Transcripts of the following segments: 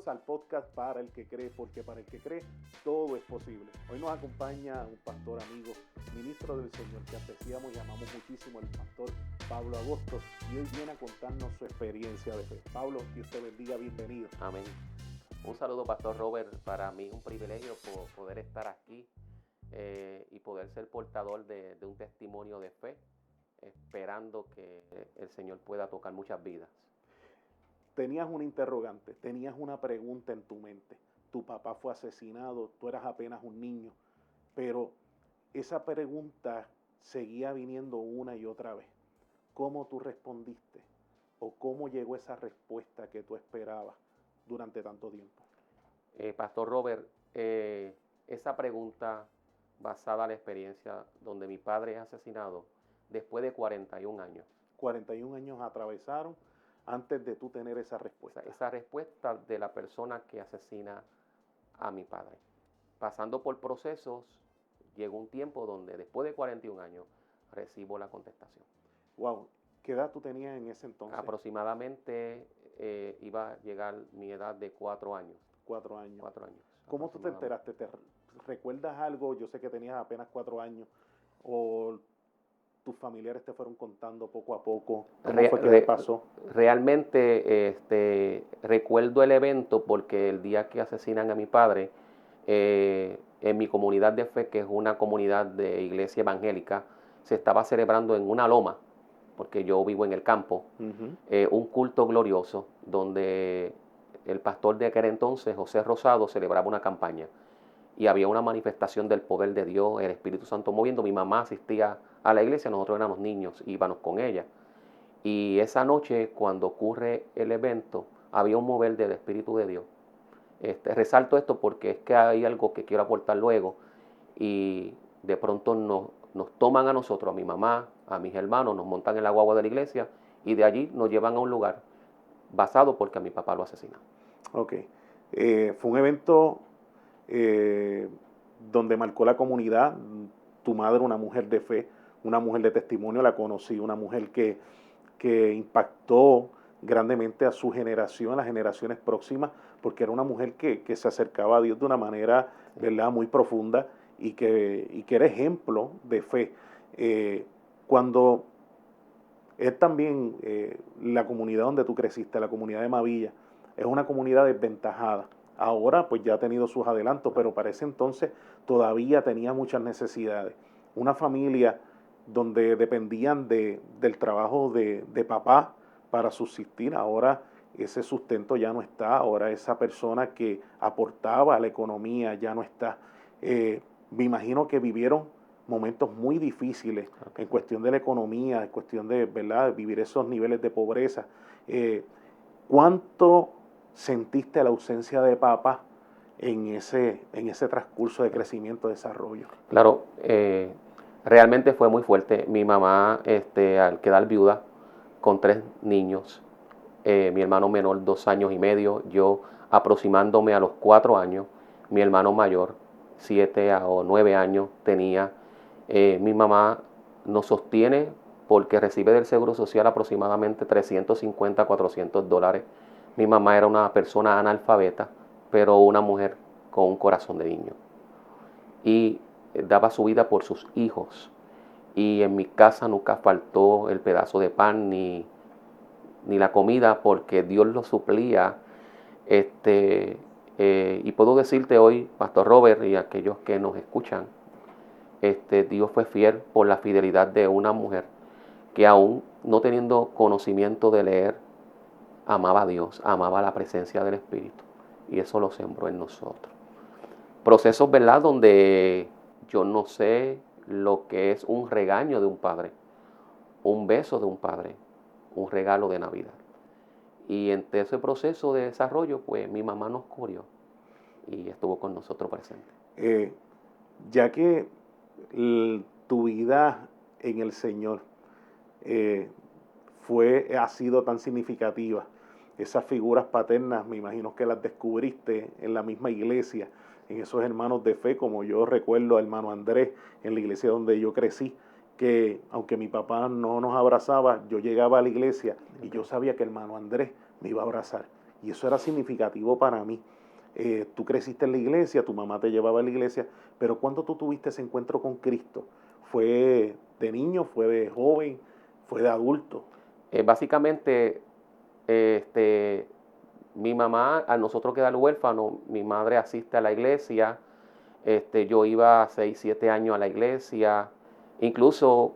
Bienvenidos al podcast Para el que cree, porque para el que cree todo es posible. Hoy nos acompaña un pastor amigo, ministro del Señor, que apreciamos y amamos muchísimo, el pastor Pablo Agosto, y hoy viene a contarnos su experiencia de fe. Pablo, Dios te bendiga, bienvenido. Amén. Un saludo, Pastor Robert. Para mí es un privilegio poder estar aquí y poder ser portador de un testimonio de fe, esperando que el Señor pueda tocar muchas vidas. Tenías una interrogante, tenías una pregunta en tu mente. Tu papá fue asesinado, tú eras apenas un niño, pero esa pregunta seguía viniendo una y otra vez. ¿Cómo tú respondiste? ¿O cómo llegó esa respuesta que tú esperabas durante tanto tiempo? Pastor Robert, esa pregunta basada en la experiencia donde mi padre es asesinado después de 41 años. 41 años atravesaron antes de tú tener esa respuesta. Esa respuesta de la persona que asesina a mi padre. Pasando por procesos, llegó un tiempo donde después de 41 años recibo la contestación. Wow, ¿qué edad tú tenías en ese entonces? Aproximadamente iba a llegar mi edad de 4 años. 4 años. 4 años. ¿Cómo tú te enteraste? ¿Te recuerdas algo? Yo sé que tenías apenas 4 años. ¿O tus familiares te fueron contando poco a poco? ¿Cómo fue que pasó? Realmente recuerdo el evento porque el día que asesinan a mi padre, en mi comunidad de fe, que es una comunidad de iglesia evangélica, se estaba celebrando en una loma, porque yo vivo en el campo, un culto glorioso donde el pastor de aquel entonces, José Rosado, celebraba una campaña y había una manifestación del poder de Dios, el Espíritu Santo moviendo. Mi mamá asistía a la iglesia, nosotros éramos niños, íbamos con ella. Y esa noche, cuando ocurre el evento, había un mover del Espíritu de Dios. Resalto esto porque es que hay algo que quiero aportar luego, y de pronto nos toman a nosotros, a mi mamá, a mis hermanos, nos montan en la guagua de la iglesia y de allí nos llevan a un lugar basado porque a mi papá lo asesinaron. Ok. Fue un evento donde marcó la comunidad. Tu madre, una mujer de fe, una mujer de testimonio, la conocí, una mujer que impactó grandemente a su generación, a las generaciones próximas, porque era una mujer que se acercaba a Dios de una manera, ¿verdad?, muy profunda y que era ejemplo de fe. Cuando es también la comunidad donde tú creciste, la comunidad de Mavilla, es una comunidad desventajada. Ahora pues ya ha tenido sus adelantos, pero para ese entonces todavía tenía muchas necesidades. Una familia donde dependían del trabajo de papá para subsistir. Ahora ese sustento ya no está, ahora esa persona que aportaba a la economía ya no está. Me imagino que vivieron momentos muy difíciles en cuestión de la economía, en cuestión de, ¿verdad?, vivir esos niveles de pobreza. ¿Cuánto sentiste la ausencia de papá en ese transcurso de crecimiento, desarrollo? Claro, realmente fue muy fuerte. Mi mamá, al quedar viuda con 3 niños, mi hermano menor 2 años y medio, yo aproximándome a los 4 años, mi hermano mayor 7 o 9 años tenía. Mi mamá nos sostiene porque recibe del Seguro Social aproximadamente $350 a $400. Mi mamá era una persona analfabeta, pero una mujer con un corazón de niño. Y daba su vida por sus hijos. Y en mi casa nunca faltó el pedazo de pan ni la comida, porque Dios lo suplía. Y puedo decirte hoy, Pastor Robert, y aquellos que nos escuchan, Dios fue fiel por la fidelidad de una mujer que, aún no teniendo conocimiento de leer, amaba a Dios, amaba la presencia del Espíritu, y eso lo sembró en nosotros. Procesos, ¿verdad?, donde yo no sé lo que es un regaño de un padre, un beso de un padre, un regalo de Navidad. Y en ese proceso de desarrollo, pues mi mamá nos cubrió y estuvo con nosotros presente. Ya que tu vida en el Señor ha sido tan significativa, esas figuras paternas me imagino que las descubriste en la misma iglesia, en esos hermanos de fe, como yo recuerdo al hermano Andrés en la iglesia donde yo crecí, que aunque mi papá no nos abrazaba, yo llegaba a la iglesia y yo sabía que el hermano Andrés me iba a abrazar. y eso era significativo para mí. Tú creciste en la iglesia, tu mamá te llevaba a la iglesia, pero ¿cuándo tú tuviste ese encuentro con Cristo? ¿Fue de niño, fue de joven, fue de adulto? Básicamente, mi mamá, a nosotros quedar huérfano, mi madre asiste a la iglesia, yo iba a 6, 7 años a la iglesia, incluso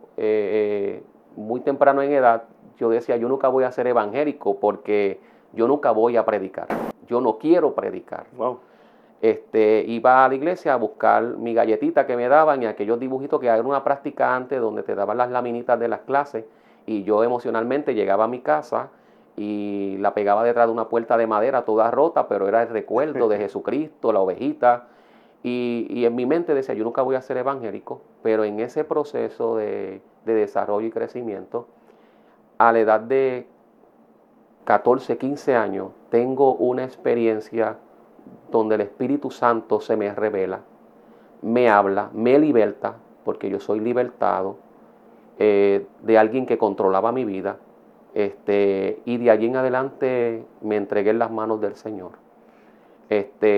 muy temprano en edad, yo decía, yo nunca voy a ser evangélico porque yo nunca voy a predicar, yo no quiero predicar. Wow. Iba a la iglesia a buscar mi galletita que me daban y aquellos dibujitos que era una práctica antes donde te daban las laminitas de las clases y yo emocionalmente llegaba a mi casa y la pegaba detrás de una puerta de madera toda rota, pero era el recuerdo de Jesucristo, la ovejita. Y en mi mente decía, yo nunca voy a ser evangélico, pero en ese proceso de desarrollo y crecimiento, a la edad de 14, 15 años, tengo una experiencia donde el Espíritu Santo se me revela, me habla, me liberta, porque yo soy libertado de alguien que controlaba mi vida, y de allí en adelante me entregué en las manos del Señor.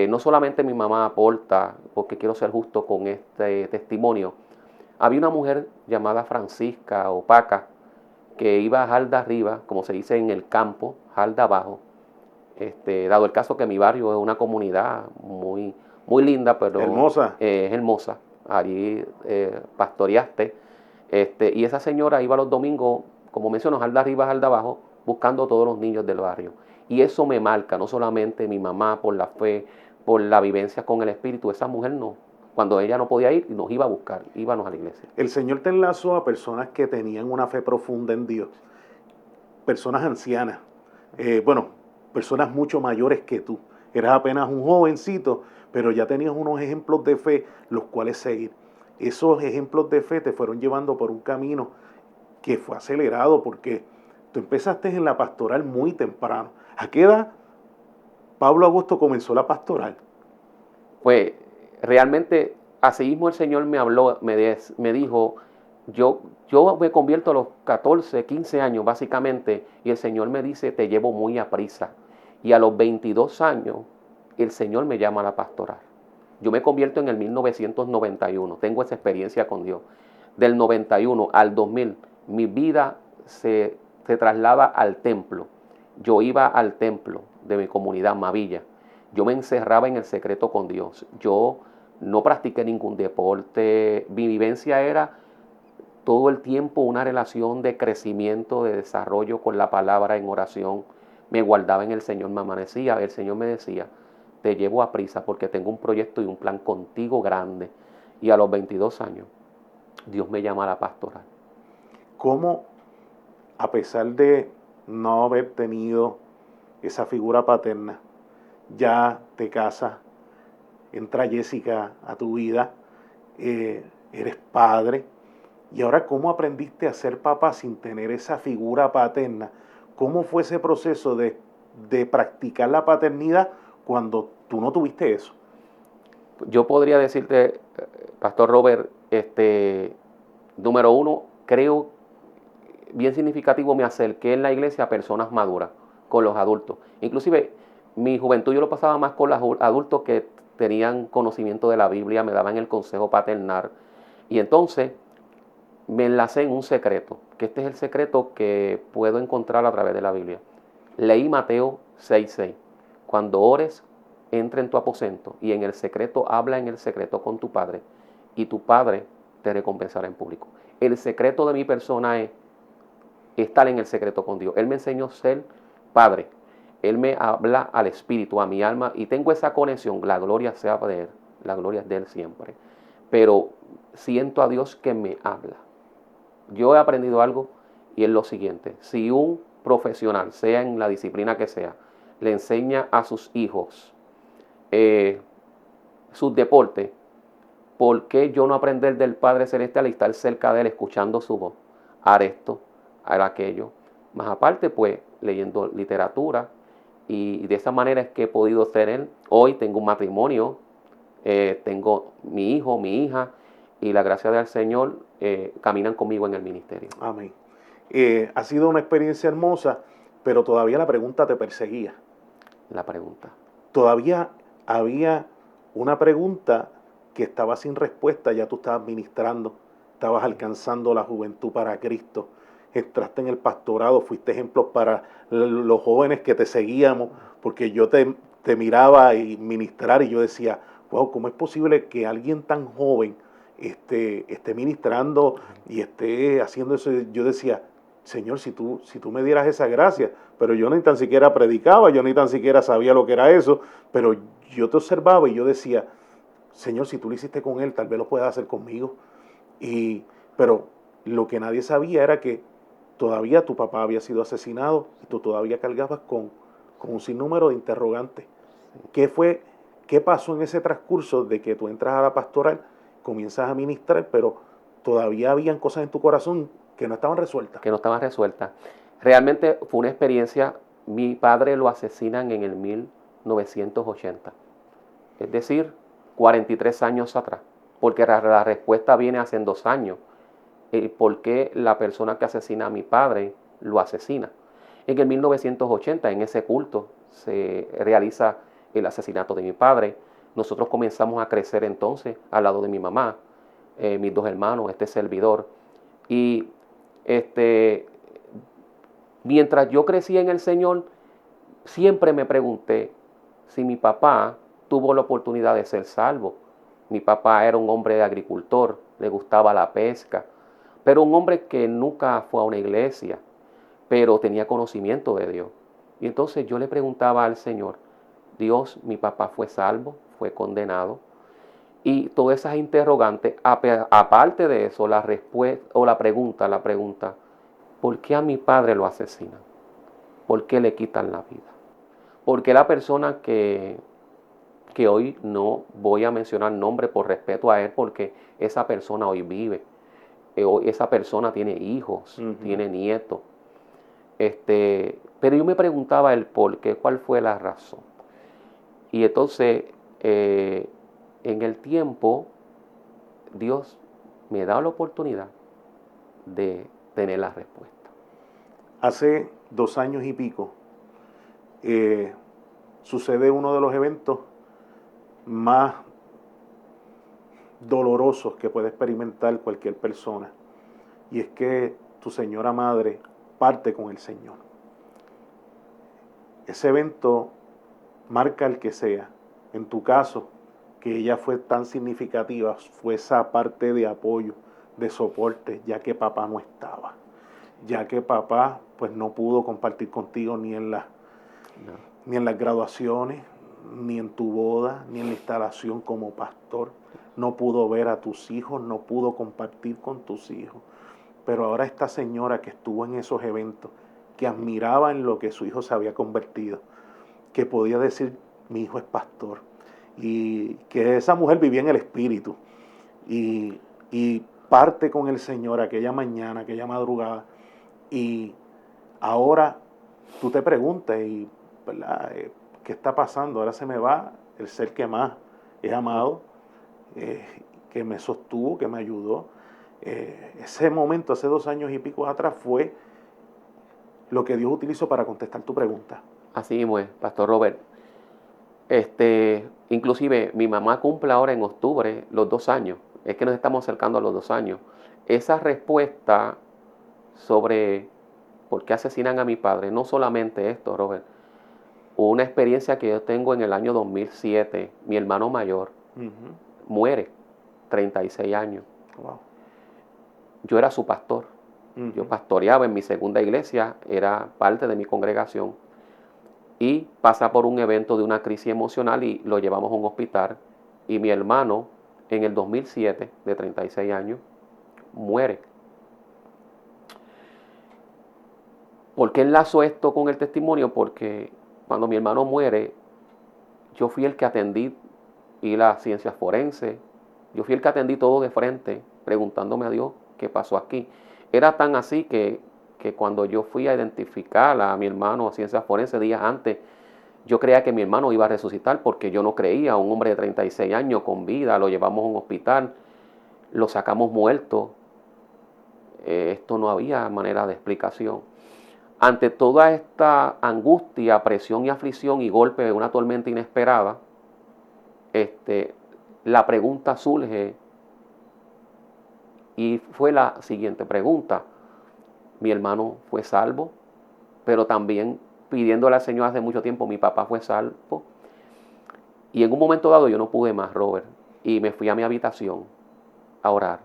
No solamente mi mamá aporta, porque quiero ser justo con este testimonio, había una mujer llamada Francisca o Paca, que iba a Jalda arriba, como se dice en el campo, Jalda abajo, dado el caso que mi barrio es una comunidad muy, muy linda, pero Hermosa. es hermosa, allí pastoreaste, y esa señora iba los domingos, como menciono, Jalda arriba, Jalda abajo, buscando a todos los niños del barrio. Y eso me marca, no solamente mi mamá por la fe, por la vivencia con el Espíritu, esa mujer no. Cuando ella no podía ir, nos iba a buscar, íbamos a la iglesia. El Señor te enlazó a personas que tenían una fe profunda en Dios, personas ancianas, personas mucho mayores que tú. Eras apenas un jovencito, pero ya tenías unos ejemplos de fe los cuales seguir. Esos ejemplos de fe te fueron llevando por un camino que fue acelerado porque tú empezaste en la pastoral muy temprano. ¿A qué edad Pablo Augusto comenzó la pastoral? Pues realmente así mismo el Señor me habló, me dijo, yo me convierto a los 14, 15 años básicamente, y el Señor me dice, te llevo muy a prisa. Y a los 22 años, el Señor me llama a la pastoral. Yo me convierto en el 1991, tengo esa experiencia con Dios. Del 91 al 2000, mi vida se traslada al templo. Yo iba al templo de mi comunidad, Mavilla. Yo me encerraba en el secreto con Dios. Yo no practiqué ningún deporte. Mi vivencia era todo el tiempo una relación de crecimiento, de desarrollo con la palabra en oración. Me guardaba en el Señor, me amanecía. El Señor me decía, te llevo a prisa porque tengo un proyecto y un plan contigo grande. Y a los 22 años, Dios me llama a la pastoral. ¿Cómo, a pesar de no haber tenido esa figura paterna, ya te casas, entra Jessica a tu vida, eres padre, y ahora cómo aprendiste a ser papá sin tener esa figura paterna? ¿Cómo fue ese proceso de practicar la paternidad cuando tú no tuviste eso? Yo podría decirte, Pastor Robert, número uno, creo bien significativo, me acerqué en la iglesia a personas maduras, con los adultos. Inclusive, mi juventud yo lo pasaba más con los adultos que tenían conocimiento de la Biblia, me daban el consejo paternal. Y entonces me enlacé en un secreto, que este es el secreto que puedo encontrar a través de la Biblia. Leí Mateo 6:6. Cuando ores, entra en tu aposento y en el secreto habla en el secreto con tu Padre y tu Padre te recompensará en público. El secreto de mi persona es estar en el secreto con Dios. Él me enseñó a ser Padre. Él me habla al espíritu, a mi alma, y tengo esa conexión. La gloria sea de Él, la gloria es de Él siempre. Pero siento a Dios que me habla. Yo he aprendido algo y es lo siguiente. Si un profesional, sea en la disciplina que sea, le enseña a sus hijos sus deportes, ¿por qué yo no aprender del Padre Celestial y estar cerca de Él, escuchando su voz? Haré esto, haré aquello. Más aparte, pues, leyendo literatura, y de esa manera es que he podido tener, hoy tengo un matrimonio, tengo mi hijo, mi hija, y la gracia del Señor caminan conmigo en el ministerio. Amén. Ha sido una experiencia hermosa, pero todavía la pregunta te perseguía. La pregunta. Todavía había una pregunta que estaba sin respuesta, ya tú estabas ministrando, estabas alcanzando la juventud para Cristo, entraste en el pastorado, fuiste ejemplo para los jóvenes que te seguíamos, porque yo te miraba y ministrar y yo decía, wow, ¿cómo es posible que alguien tan joven esté ministrando y esté haciendo eso? Yo decía, Señor, si tú me dieras esa gracia, pero yo ni tan siquiera predicaba, yo ni tan siquiera sabía lo que era eso, pero yo te observaba y yo decía, Señor, si tú lo hiciste con él, tal vez lo puedas hacer conmigo. Pero lo que nadie sabía era que todavía tu papá había sido asesinado y tú todavía cargabas con un sinnúmero de interrogantes. ¿Qué pasó en ese transcurso de que tú entras a la pastoral, comienzas a ministrar, pero todavía habían cosas en tu corazón que no estaban resueltas? Que no estaban resueltas. Realmente fue una experiencia. Mi padre lo asesinan en el 1980. Es decir, 43 años atrás. Porque la respuesta viene hace 2 años. El por qué la persona que asesina a mi padre lo asesina. En el 1980, en ese culto, se realiza el asesinato de mi padre. Nosotros comenzamos a crecer entonces al lado de mi mamá, mis 2 hermanos, este servidor. Y mientras yo crecía en el Señor, siempre me pregunté si mi papá tuvo la oportunidad de ser salvo. Mi papá era un hombre de agricultor, le gustaba la pesca, pero un hombre que nunca fue a una iglesia, pero tenía conocimiento de Dios. Y entonces yo le preguntaba al Señor, Dios, mi papá fue salvo, fue condenado. Y todas esas interrogantes, aparte de eso, la respuesta o la pregunta, ¿por qué a mi padre lo asesinan? ¿Por qué le quitan la vida? Porque la persona que hoy no voy a mencionar nombre por respeto a él, porque esa persona hoy vive, esa persona tiene hijos, tiene nietos. Pero yo me preguntaba el por qué, cuál fue la razón. Y entonces, en el tiempo, Dios me da la oportunidad de tener la respuesta. Hace 2 años y pico sucede uno de los eventos más dolorosos que puede experimentar cualquier persona, y es que tu señora madre parte con el Señor. Ese evento marca el que sea. En tu caso, que ella fue tan significativa, fue esa parte de apoyo, de soporte, ya que papá no estaba, ya que papá pues no pudo compartir contigo ni en las graduaciones, ni en tu boda, ni en la instalación como pastor. No pudo ver a tus hijos, no pudo compartir con tus hijos. Pero ahora esta señora que estuvo en esos eventos, que admiraba en lo que su hijo se había convertido, que podía decir, mi hijo es pastor, y que esa mujer vivía en el espíritu, y parte con el Señor aquella mañana, aquella madrugada, y ahora tú te preguntas, ¿verdad? ¿Qué está pasando? Ahora se me va el ser que más he amado, que me sostuvo, que me ayudó. Ese momento, hace 2 años y pico atrás, fue lo que Dios utilizó para contestar tu pregunta. Así mismo es, Pastor Robert. Inclusive mi mamá cumple ahora en octubre los 2 años. Es que nos estamos acercando a los 2 años. Esa respuesta sobre por qué asesinan a mi padre, no solamente esto, Robert. Una experiencia que yo tengo en el año 2007, mi hermano mayor muere, 36 años. Wow. Yo era su pastor. Yo pastoreaba en mi segunda iglesia, era parte de mi congregación. Y pasa por un evento de una crisis emocional y lo llevamos a un hospital. Y mi hermano, en el 2007, de 36 años, muere. ¿Por qué enlazo esto con el testimonio? Porque cuando mi hermano muere, yo fui el que atendí y la ciencia forense. Yo fui el que atendí todo de frente, preguntándome a Dios qué pasó aquí. Era tan así que cuando yo fui a identificar a mi hermano a ciencia forense días antes, yo creía que mi hermano iba a resucitar porque yo no creía. Un hombre de 36 años con vida, lo llevamos a un hospital, lo sacamos muerto. Esto no había manera de explicación. ante toda esta angustia, presión y aflicción y golpe de una tormenta inesperada, la pregunta surge y fue la siguiente pregunta. Mi hermano fue salvo, pero también pidiéndole al Señor hace mucho tiempo, mi papá fue salvo. Y en un momento dado yo no pude más, Robert, y me fui a mi habitación a orar.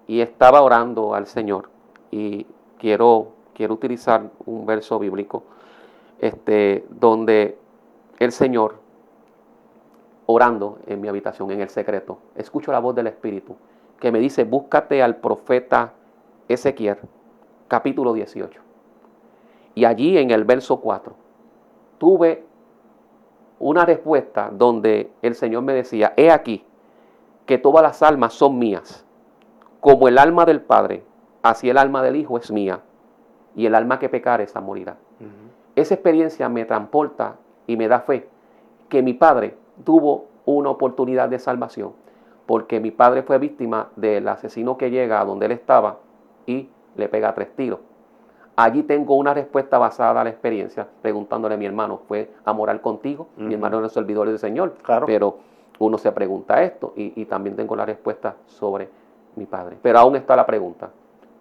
Y estaba orando al Señor y quiero utilizar un verso bíblico donde el Señor, orando en mi habitación, en el secreto, escucho la voz del Espíritu que me dice, búscate al profeta Ezequiel, capítulo 18. Y allí en el verso 4, tuve una respuesta donde el Señor me decía, he aquí que todas las almas son mías, como el alma del Padre, así el alma del Hijo es mía, y el alma que pecare esa morirá. Esa experiencia me transporta y me da fe que mi padre tuvo una oportunidad de salvación, porque mi padre fue víctima del asesino que llega a donde él estaba y le pega 3 tiros. Allí tengo una respuesta basada en la experiencia, preguntándole a mi hermano, ¿fue a morar contigo? Mi hermano no es servidor del Señor, Claro. Pero uno se pregunta esto y también tengo la respuesta sobre mi padre. Pero aún está la pregunta,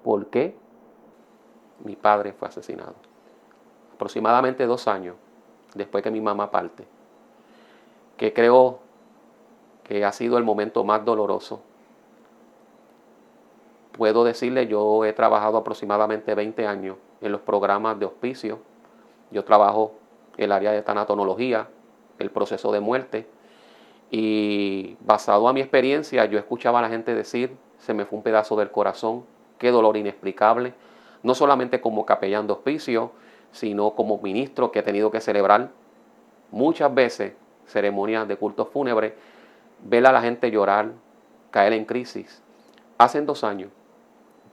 ¿por qué mi padre fue asesinado? Aproximadamente 2 años después que mi mamá parte, que creo que ha sido el momento más doloroso. Puedo decirle, yo he trabajado aproximadamente 20 años en los programas de hospicio. Yo trabajo en el área de tanatología, el proceso de muerte. Y basado a mi experiencia, yo escuchaba a la gente decir, se me fue un pedazo del corazón, qué dolor inexplicable. No solamente como capellán de hospicio, sino como ministro que he tenido que celebrar muchas veces ceremonias de cultos fúnebres, ver a la gente llorar, caer en crisis. Hace 2 años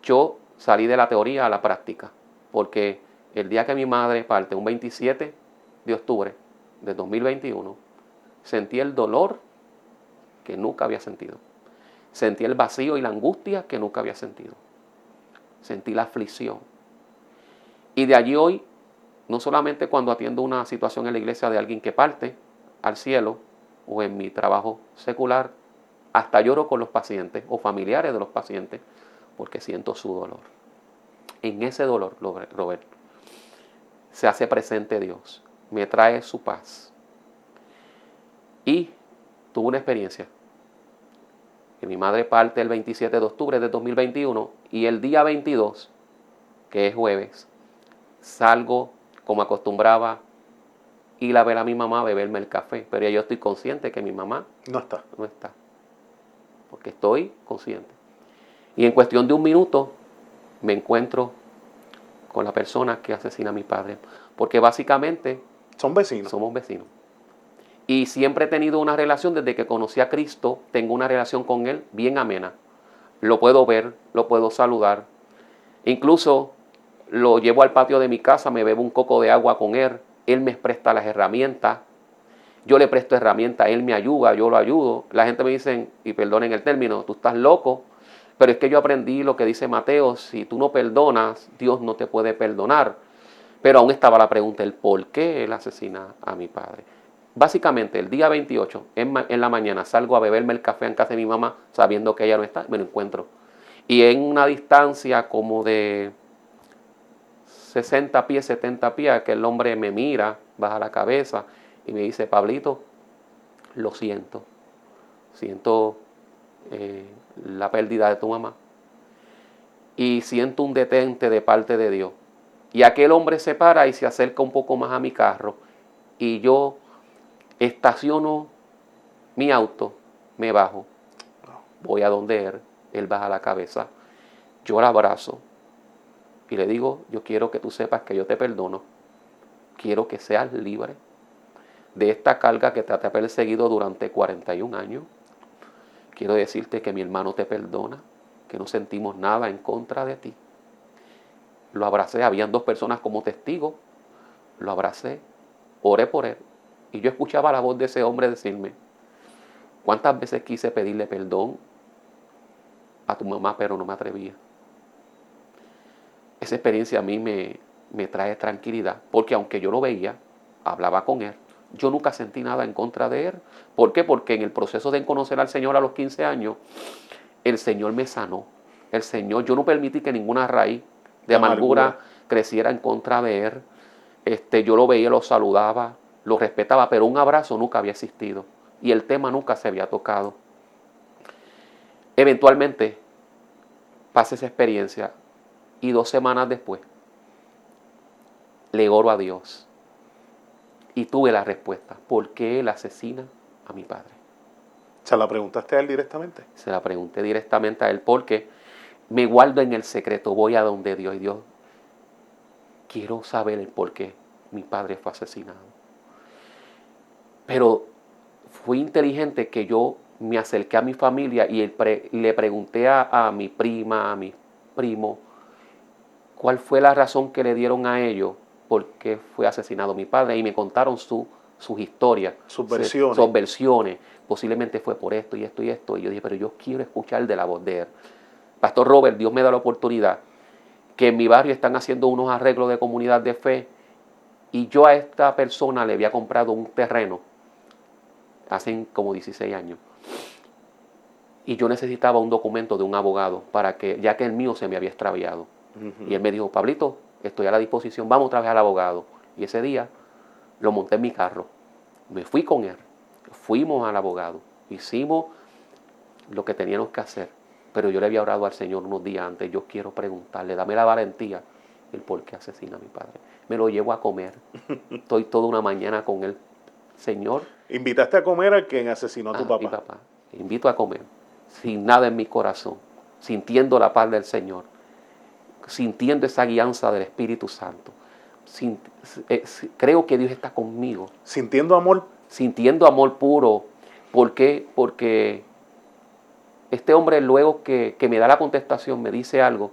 yo salí de la teoría a la práctica, porque el día que mi madre parte, un 27 de octubre de 2021, sentí el dolor que nunca había sentido. Sentí el vacío y la angustia que nunca había sentido. Sentí la aflicción. Y de allí hoy, no solamente cuando atiendo una situación en la iglesia de alguien que parte al cielo, o en mi trabajo secular, hasta lloro con los pacientes o familiares de los pacientes, porque siento su dolor. En ese dolor, Roberto, se hace presente Dios, me trae su paz. Y tuve una experiencia, que mi madre parte el 27 de octubre de 2021 y el día 22, que es jueves, salgo como acostumbraba ir a ver a mi mamá a beberme el café, pero ya yo estoy consciente que mi mamá no está, porque estoy consciente. Y en cuestión de 1 minuto me encuentro con la persona que asesina a mi padre, porque básicamente somos vecinos. Y siempre he tenido una relación, desde que conocí a Cristo, tengo una relación con Él bien amena. Lo puedo ver, lo puedo saludar. Incluso lo llevo al patio de mi casa, me bebo un coco de agua con Él. Él me presta las herramientas. Yo le presto herramientas, Él me ayuda, yo lo ayudo. La gente me dice, y perdonen el término, tú estás loco. Pero es que yo aprendí lo que dice Mateo, si tú no perdonas, Dios no te puede perdonar. Pero aún estaba la pregunta, el por qué Él asesina a mi padre. Básicamente, el día 28, en la mañana, salgo a beberme el café en casa de mi mamá, sabiendo que ella no está, me lo encuentro. Y en una distancia como de 60 pies, 70 pies, que el hombre me mira, baja la cabeza y me dice, Pablito, lo siento. Siento la pérdida de tu mamá. Y siento un detente de parte de Dios. Y aquel hombre se para y se acerca un poco más a mi carro. Y yo estaciono mi auto, me bajo, voy a donde él baja la cabeza, yo lo abrazo y le digo, yo quiero que tú sepas que yo te perdono, quiero que seas libre de esta carga que te ha perseguido durante 41 años, quiero decirte que mi hermano te perdona, que no sentimos nada en contra de ti. Lo abracé, habían 2 personas como testigos, lo abracé, oré por él. Y yo escuchaba la voz de ese hombre decirme, ¿cuántas veces quise pedirle perdón a tu mamá, pero no me atrevía? Esa experiencia a mí me me trae tranquilidad, porque aunque yo lo veía, hablaba con él, yo nunca sentí nada en contra de él. ¿Por qué? Porque en el proceso de conocer al Señor a los 15 años, el Señor me sanó. El Señor, yo no permití que ninguna raíz de amargura creciera en contra de él. Yo lo veía, lo saludaba, lo respetaba, pero un abrazo nunca había existido y el tema nunca se había tocado. Eventualmente pasé esa experiencia y 2 semanas después le oro a Dios y tuve la respuesta. ¿Por qué él asesina a mi padre? ¿Se la preguntaste a él directamente? Se la pregunté directamente a él porque me guardo en el secreto, voy a donde Dios y Dios, quiero saber el por qué mi padre fue asesinado. Pero fui inteligente que yo me acerqué a mi familia y le pregunté a mi prima, a mi primo, cuál fue la razón que le dieron a ellos por qué fue asesinado mi padre. Y me contaron sus historias, sus versiones. Sus versiones. Posiblemente fue por esto y esto y esto. Y yo dije, pero yo quiero escuchar de la voz de él. Pastor Robert, Dios me da la oportunidad que en mi barrio están haciendo unos arreglos de comunidad de fe y yo a esta persona le había comprado un terreno hace como 16 años. Y yo necesitaba un documento de un abogado para que, ya que el mío se me había extraviado. Y él me dijo, Pablito, estoy a la disposición, vamos otra vez al abogado. Y ese día lo monté en mi carro, me fui con él, fuimos al abogado, hicimos lo que teníamos que hacer. Pero yo le había orado al Señor unos días antes, yo quiero preguntarle, dame la valentía, el por qué asesina a mi padre. Me lo llevo a comer, estoy toda una mañana con él. Señor. ¿Invitaste a comer a quien asesinó a tu papá? Mi papá. Invito a comer, sin nada en mi corazón, sintiendo la paz del Señor, sintiendo esa guianza del Espíritu Santo. Creo que Dios está conmigo. ¿Sintiendo amor? Sintiendo amor puro. ¿Por qué? Porque este hombre luego que me da la contestación me dice algo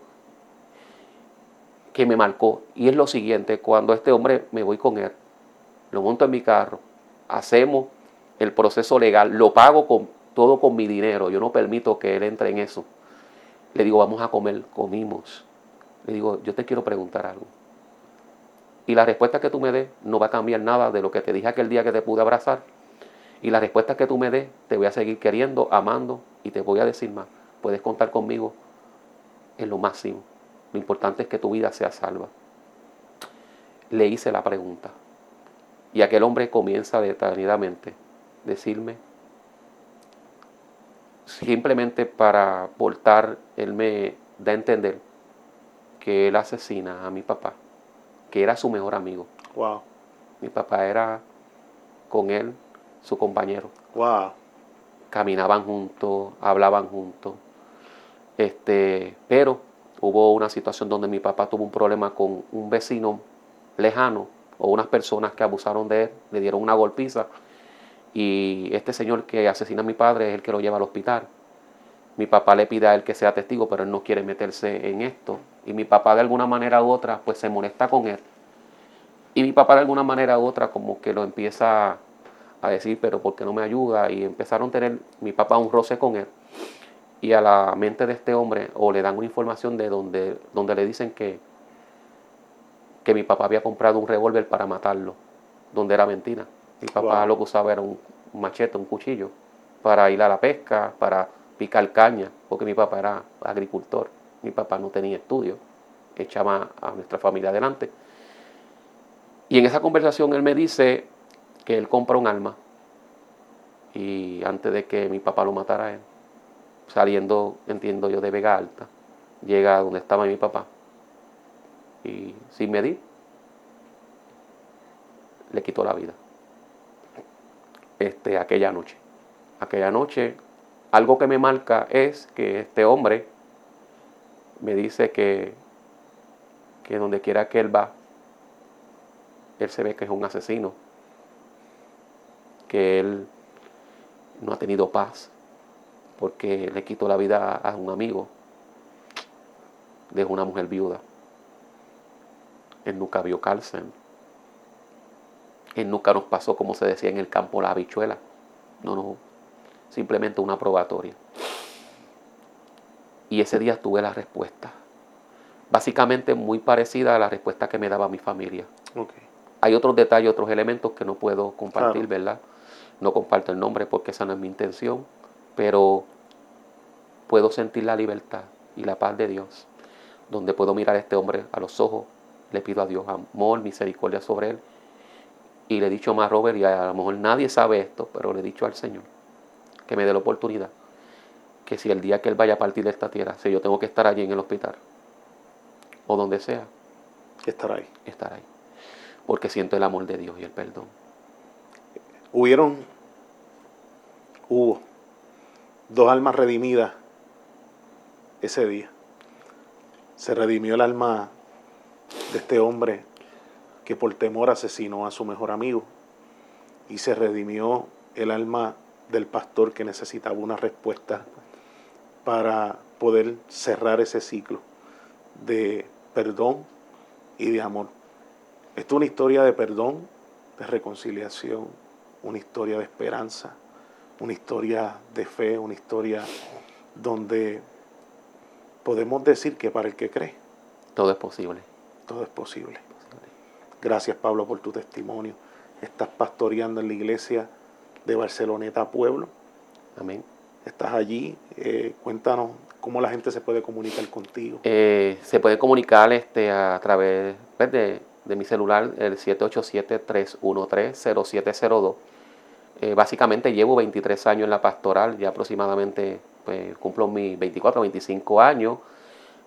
que me marcó. Y es lo siguiente, cuando este hombre me voy con él, lo monto en mi carro, hacemos el proceso legal, lo pago todo con mi dinero, yo no permito que él entre en eso. Le digo, vamos a comer, comimos. Le digo, yo te quiero preguntar algo. Y la respuesta que tú me des no va a cambiar nada de lo que te dije aquel día que te pude abrazar. Y la respuesta que tú me des, te voy a seguir queriendo, amando y te voy a decir más. Puedes contar conmigo en lo máximo. Lo importante es que tu vida sea salva. Le hice la pregunta. Y aquel hombre comienza detenidamente a decirme, simplemente para voltar, él me da a entender que él asesina a mi papá, que era su mejor amigo. Wow. Mi papá era con él su compañero. Wow. Caminaban juntos, hablaban juntos. Pero hubo una situación donde mi papá tuvo un problema con un vecino lejano o unas personas que abusaron de él, le dieron una golpiza y este señor que asesina a mi padre es el que lo lleva al hospital. Mi papá le pide a él que sea testigo, pero él no quiere meterse en esto. Y mi papá de alguna manera u otra pues se molesta con él. Y mi papá de alguna manera u otra como que lo empieza a decir, pero ¿por qué no me ayuda? Y empezaron a tener mi papá un roce con él. Y a la mente de este hombre o le dan una información de donde le dicen que mi papá había comprado un revólver para matarlo, donde era mentira. Mi papá lo que usaba era un machete, un cuchillo, para ir a la pesca, para picar caña, porque mi papá era agricultor. Mi papá no tenía estudios, echaba a nuestra familia adelante. Y en esa conversación él me dice que él compra un arma y antes de que mi papá lo matara a él, saliendo, entiendo yo, de Vega Alta, llega a donde estaba mi papá y sin medir le quitó la vida. Aquella noche, algo que me marca es que este hombre me dice que donde quiera que él va, él se ve que es un asesino, que él no ha tenido paz porque le quitó la vida a un amigo, dejó una mujer viuda. Él nunca vio cárcel. Él nunca nos pasó, como se decía en el campo, la habichuela. No, simplemente una probatoria. Y ese día tuve la respuesta. Básicamente muy parecida a la respuesta que me daba mi familia. Okay. Hay otros detalles, otros elementos que no puedo compartir, Claro. ¿verdad? No comparto el nombre porque esa no es mi intención, pero puedo sentir la libertad y la paz de Dios, donde puedo mirar a este hombre a los ojos, le pido a Dios amor, misericordia sobre él, y le he dicho más a Robert, y a lo mejor nadie sabe esto, pero le he dicho al Señor que me dé la oportunidad, que si el día que él vaya a partir de esta tierra, si yo tengo que estar allí en el hospital, o donde sea, Estar ahí. estar ahí, porque siento el amor de Dios y el perdón. Hubo 2 almas redimidas ese día. Se redimió el alma de este hombre que por temor asesinó a su mejor amigo, y se redimió el alma del pastor que necesitaba una respuesta para poder cerrar ese ciclo de perdón y de amor. Esto es una historia de perdón, de reconciliación, una historia de esperanza, una historia de fe, una historia donde podemos decir que para el que cree, Todo es posible. todo es posible. Gracias, Pablo, por tu testimonio. Estás pastoreando en la iglesia de Barceloneta Pueblo. Amén. Estás allí. Cuéntanos cómo la gente se puede comunicar contigo. Se puede comunicar a través de mi celular, el 787-313-0702. Básicamente llevo 23 años en la pastoral, ya aproximadamente cumplo mis 24, 25 años,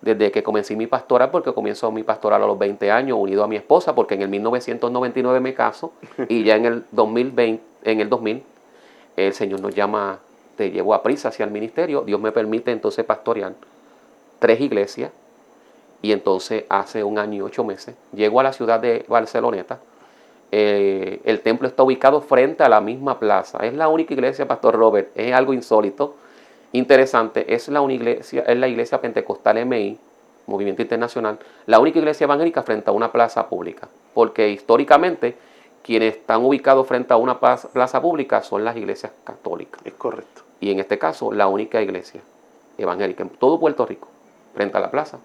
desde que comencé mi pastoral, porque comienzo mi pastoral a los 20 años, unido a mi esposa, porque en el 1999 me caso, y ya en el 2000, el Señor nos llama, te llevó a prisa hacia el ministerio. Dios me permite entonces pastorear 3 iglesias, y entonces hace 1 año y 8 meses llego a la ciudad de Barceloneta. El templo está ubicado frente a la misma plaza. Es la única iglesia, Pastor Robert, es algo insólito, interesante. Es la iglesia pentecostal MI, Movimiento Internacional, la única iglesia evangélica frente a una plaza pública, porque históricamente quienes están ubicados frente a una plaza pública son las iglesias católicas. Es correcto. Y en este caso, la única iglesia evangélica en todo Puerto Rico, frente a la plaza,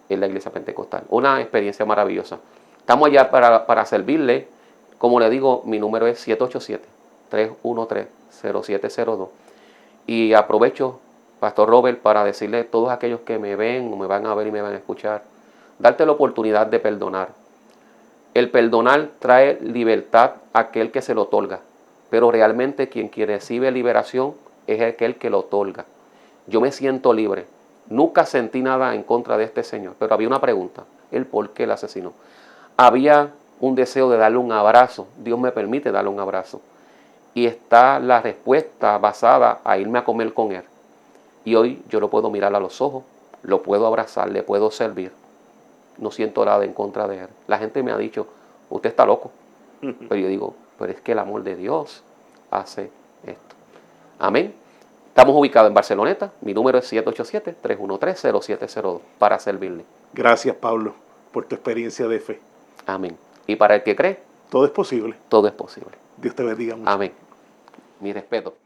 es la iglesia pentecostal. Una experiencia maravillosa. Estamos allá para servirle. Como le digo, mi número es 787-313-0702. Y aprovecho, Pastor Robert, para decirle a todos aquellos que me ven o me van a ver y me van a escuchar, darte la oportunidad de perdonar. El perdonar trae libertad a aquel que se lo otorga, pero realmente quien recibe liberación es aquel que lo otorga. Yo me siento libre. Nunca sentí nada en contra de este señor, pero había una pregunta, el por qué el asesinó. Había un deseo de darle un abrazo. Dios me permite darle un abrazo. Y está la respuesta basada a irme a comer con él. Y hoy yo lo puedo mirar a los ojos, lo puedo abrazar, le puedo servir. No siento nada en contra de él. La gente me ha dicho, usted está loco. Pero yo digo, pero es que el amor de Dios hace esto. Amén. Estamos ubicados en Barceloneta. Mi número es 787-313-0702 para servirle. Gracias, Pablo, por tu experiencia de fe. Amén. Y para el que cree, Todo es posible. todo es posible. Dios te bendiga mucho. Amén. Mi respeto.